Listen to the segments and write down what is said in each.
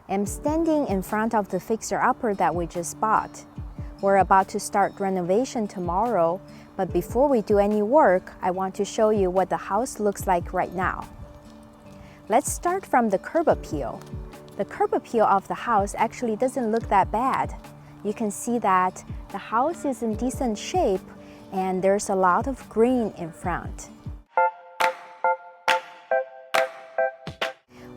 I'm standing in front of the fixer-upper that we just bought. We're about to start renovation tomorrow, but before we do any work, I want to show you what the house looks like right now. Let's start from the curb appeal. The curb appeal of the house actually doesn't look that bad. You can see that the house is in decent shape and there's a lot of green in front.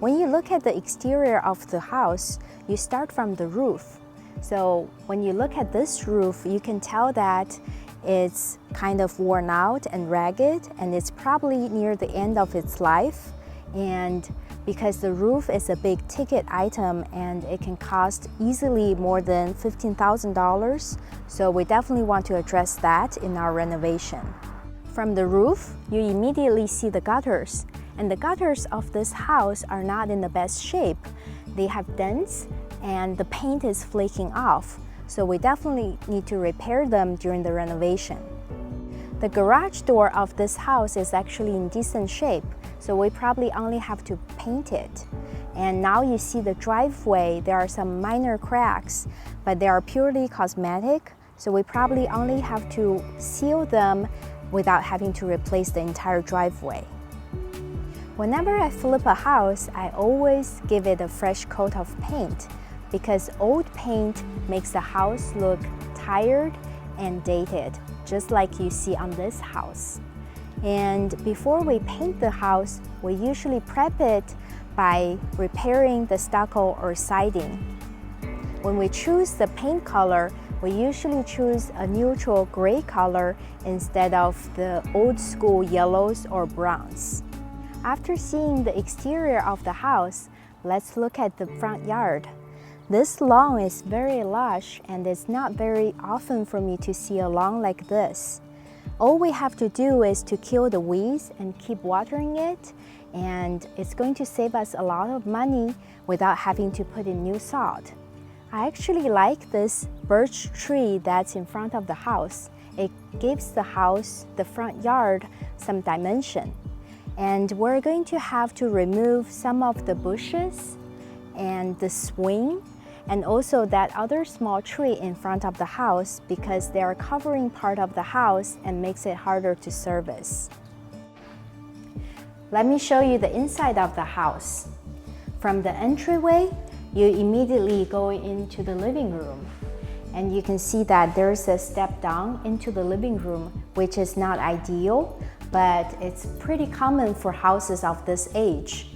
When you look at the exterior of the house, you start from the roof. So when you look at this roof, you can tell that it's kind of worn out and ragged, and it's probably near the end of its life. And because the roof is a big ticket item and it can cost easily more than $15,000, so we definitely want to address that in our renovation. From the roof, you immediately see the gutters. And the gutters of this house are not in the best shape. They have dents and the paint is flaking off, so we definitely need to repair them during the renovation. The garage door of this house is actually in decent shape, so we probably only have to paint it. And now you see the driveway, there are some minor cracks, but they are purely cosmetic, so we probably only have to seal them without having to replace the entire driveway. Whenever I flip a house, I always give it a fresh coat of paint because old paint makes the house look tired and dated, just like you see on this house. And before we paint the house, we usually prep it by repairing the stucco or siding. When we choose the paint color, we usually choose a neutral gray color instead of the old school yellows or browns. After seeing the exterior of the house, let's look at the front yard. This lawn is very lush and it's not very often for me to see a lawn like this. All we have to do is to kill the weeds and keep watering it, and it's going to save us a lot of money without having to put in new sod. I actually like this birch tree that's in front of the house. It gives the house, the front yard, some dimension. And we're going to have to remove some of the bushes and the swing and also that other small tree in front of the house because they are covering part of the house and makes it harder to service. Let me show you the inside of the house. From the entryway, you immediately go into the living room. And you can see that there's a step down into the living room, which is not ideal, but it's pretty common for houses of this age.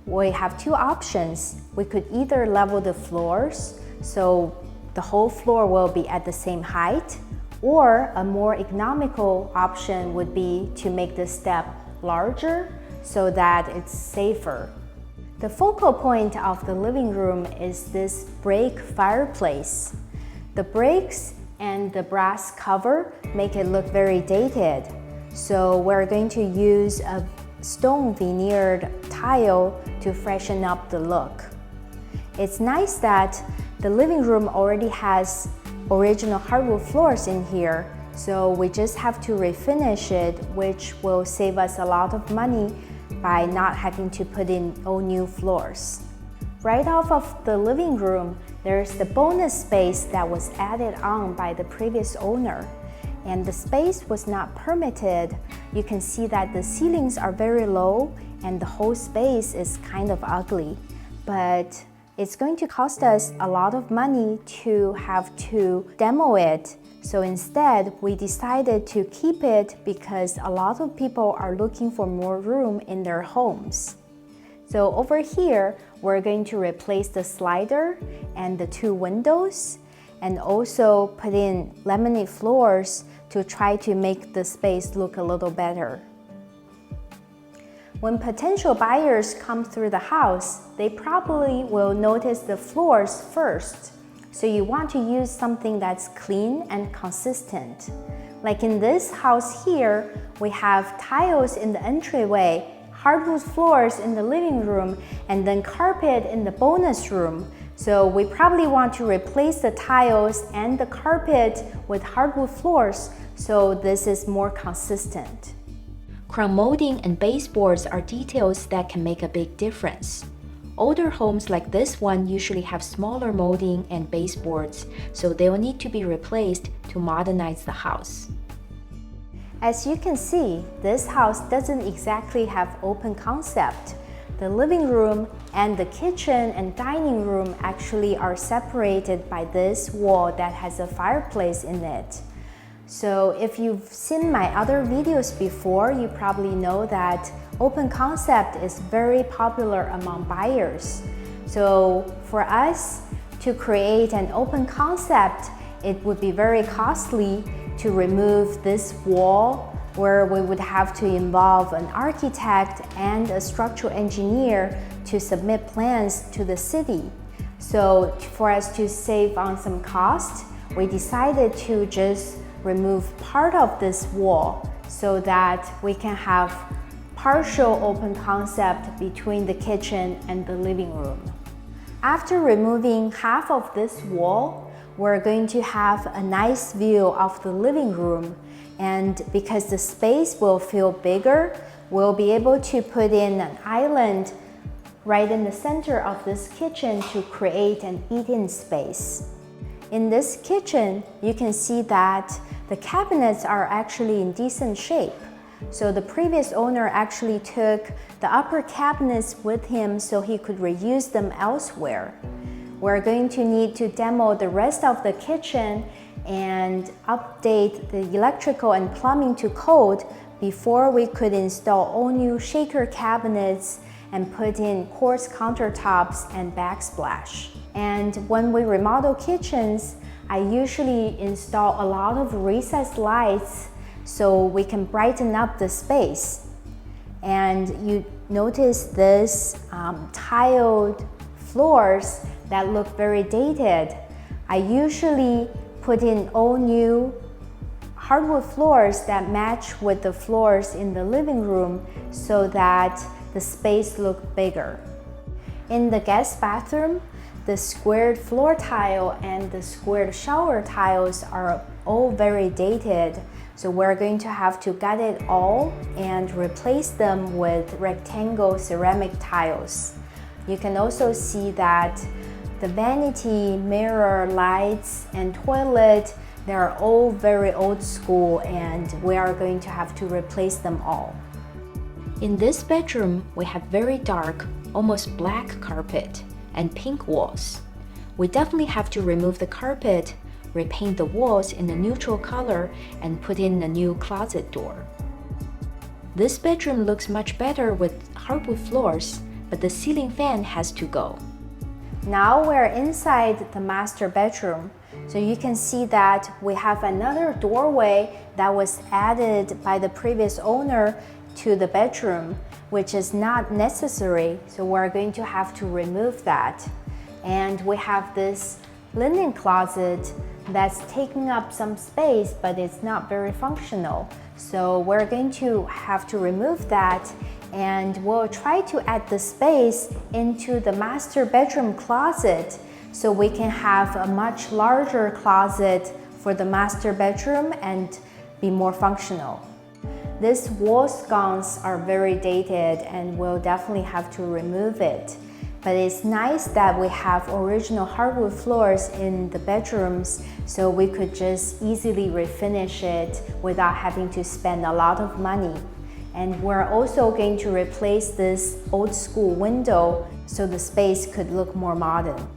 We have two options. We could either level the floors, so the whole floor will be at the same height, or a more economical option would be to make the step larger so that it's safer. The focal point of the living room is this brick fireplace. The bricks and the brass cover make it look very dated. So we're going to use a stone veneered tile to freshen up the look. It's nice that the living room already has original hardwood floors in here, so we just have to refinish it, which will save us a lot of money by not having to put in all new floors. Right off of the living room, there's the bonus space that was added on by the previous owner. And the space was not permitted. You can see that the ceilings are very low and the whole space is kind of ugly. But it's going to cost us a lot of money to have to demo it. So instead, we decided to keep it because a lot of people are looking for more room in their homes. So over here, we're going to replace the slider and the two windows, and also put in laminate floors to try to make the space look a little better. When potential buyers come through the house, they probably will notice the floors first. So you want to use something that's clean and consistent. Like in this house here, we have tiles in the entryway, hardwood floors in the living room, and then carpet in the bonus room. So we probably want to replace the tiles and the carpet with hardwood floors so this is more consistent. Crown molding and baseboards are details that can make a big difference. Older homes like this one usually have smaller molding and baseboards, so they will need to be replaced to modernize the house. As you can see, this house doesn't exactly have open concept. The living room and the kitchen and dining room actually are separated by this wall that has a fireplace in it. So if you've seen my other videos before, you probably know that open concept is very popular among buyers. So for us to create an open concept, it would be very costly to remove this wall, where we would have to involve an architect and a structural engineer to submit plans to the city. So for us to save on some cost, we decided to just remove part of this wall so that we can have partial open concept between the kitchen and the living room. After removing half of this wall, we're going to have a nice view of the living room. And because the space will feel bigger, we'll be able to put in an island right in the center of this kitchen to create an eat-in space. In this kitchen, you can see that the cabinets are actually in decent shape. So the previous owner actually took the upper cabinets with him so he could reuse them elsewhere. We're going to need to demo the rest of the kitchen and update the electrical and plumbing to code before we could install all new shaker cabinets and put in quartz countertops and backsplash. And when we remodel kitchens, I usually install a lot of recessed lights so we can brighten up the space. And you notice this tiled floors that look very dated. I usually put in all new hardwood floors that match with the floors in the living room so that the space looks bigger. In the guest bathroom, the squared floor tile and the squared shower tiles are all very dated, so we're going to have to gut it all and replace them with rectangle ceramic tiles. You can also see that the vanity, mirror, lights, and toilet, they're all very old school and we are going to have to replace them all. In this bedroom, we have very dark, almost black carpet and pink walls. We definitely have to remove the carpet, repaint the walls in a neutral color, and put in a new closet door. This bedroom looks much better with hardwood floors, but the ceiling fan has to go. Now we're inside the master bedroom, so you can see that we have another doorway that was added by the previous owner to the bedroom, which is not necessary, so we're going to have to remove that. And we have this linen closet that's taking up some space, but it's not very functional. So we're going to have to remove that, and we'll try to add the space into the master bedroom closet so we can have a much larger closet for the master bedroom and be more functional. These wall sconces are very dated and we'll definitely have to remove it. But it's nice that we have original hardwood floors in the bedrooms, so we could just easily refinish it without having to spend a lot of money. And we're also going to replace this old school window so the space could look more modern.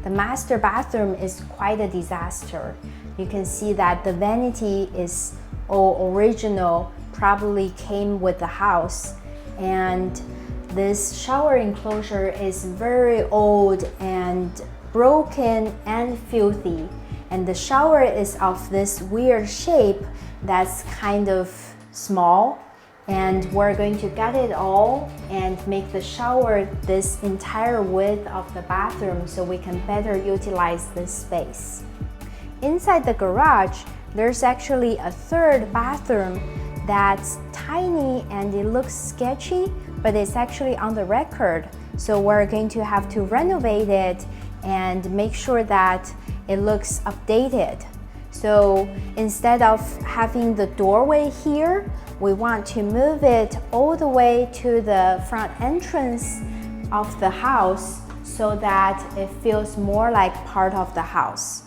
The master bathroom is quite a disaster. You can see that the vanity is all original, probably came with the house. And this shower enclosure is very old and broken and filthy. And the shower is of this weird shape that's kind of small. And we're going to gut it all and make the shower this entire width of the bathroom so we can better utilize this space. Inside the garage, there's actually a third bathroom that's tiny and it looks sketchy, but it's actually on the record. So we're going to have to renovate it and make sure that it looks updated. So instead of having the doorway here, we want to move it all the way to the front entrance of the house so that it feels more like part of the house.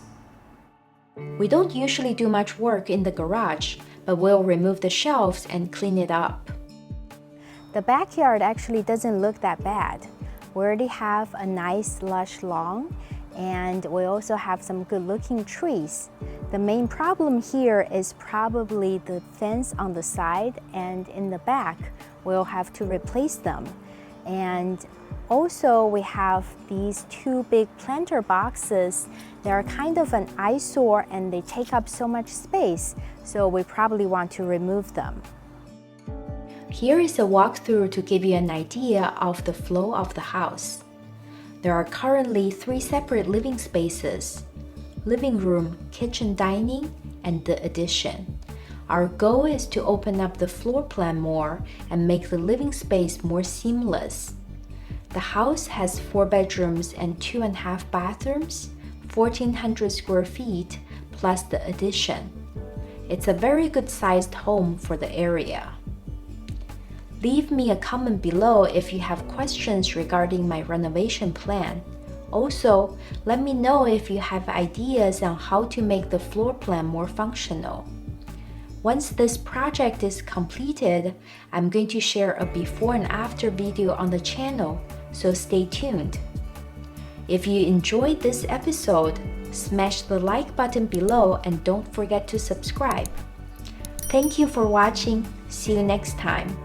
We don't usually do much work in the garage, but we'll remove the shelves and clean it up. The backyard actually doesn't look that bad. We already have a nice lush lawn, and we also have some good-looking trees. The main problem here is probably the fence on the side and in the back. We'll have to replace them. And also we have these two big planter boxes. They are kind of an eyesore and they take up so much space, so we probably want to remove them. Here is a walkthrough to give you an idea of the flow of the house. There are currently 3 separate living spaces: living room, kitchen, dining, and the addition. Our goal is to open up the floor plan more and make the living space more seamless. The house has 4 bedrooms and 2.5 bathrooms, 1,400 square feet, plus the addition. It's a very good sized home for the area. Leave me a comment below if you have questions regarding my renovation plan. Also, let me know if you have ideas on how to make the floor plan more functional. Once this project is completed, I'm going to share a before and after video on the channel, so stay tuned. If you enjoyed this episode, smash the like button below and don't forget to subscribe. Thank you for watching. See you next time.